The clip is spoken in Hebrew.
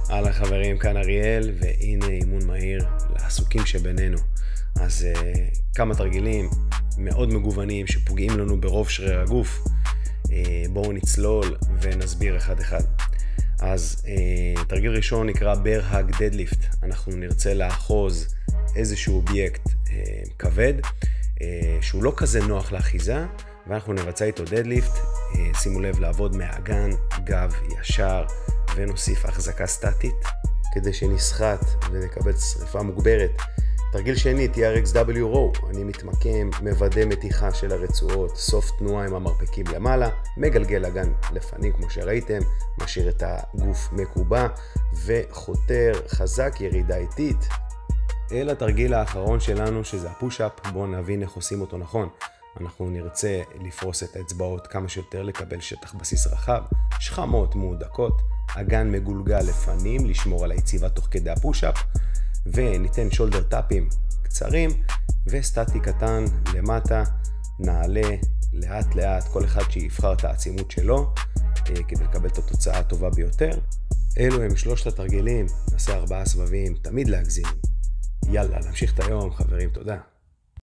הלאה חברים, כאן אריאל, והנה אימון מהיר לעסוקים שבינינו. אז כמה תרגילים מאוד מגוונים שפוגעים לנו ברוב שרירי הגוף. בואו נצלול ונסביר אחד אחד. אז תרגיל ראשון נקרא bear hug deadlift. אנחנו נרצה לאחוז איזשהו אובייקט כבד, שהוא לא כזה נוח לאחיזה, ואנחנו נבצע איתו דדליפט. שימו לב לעבוד מהאגן, גב ישר, ונוסיף החזקה סטטית כדי שנסחט ונקבל שריפה מוגברת. תרגיל שני, TRX-W row. אני מתמקם, מוודא מתיחה של הרצועות, סוף תנועה עם המרפקים למעלה, מגלגל אגן לפנים כמו שראיתם, משאיר את הגוף מקובע וחותר חזק, ירידה איטית. אל התרגיל האחרון שלנו שזה הפוש-אפ. בואו נבין איך עושים אותו נכון. אנחנו נרצה לפרוס את האצבעות כמה שיותר, לקבל שטח בסיס רחב, שכמות מהודקות, אגן מגולגל לפנים, לשמור על היציבה תוך כדי הפוש-אפ, וניתן שולדר טאפים קצרים, וסטטי קטן למטה, נעלה לאט לאט, כל אחד שיבחר את העצימות שלו, כדי לקבל את התוצאה הטובה ביותר. אלו הם שלושת התרגילים, נעשה 4 סבבים, תמיד להגזים. יאללה, להמשיך את היום חברים, תודה.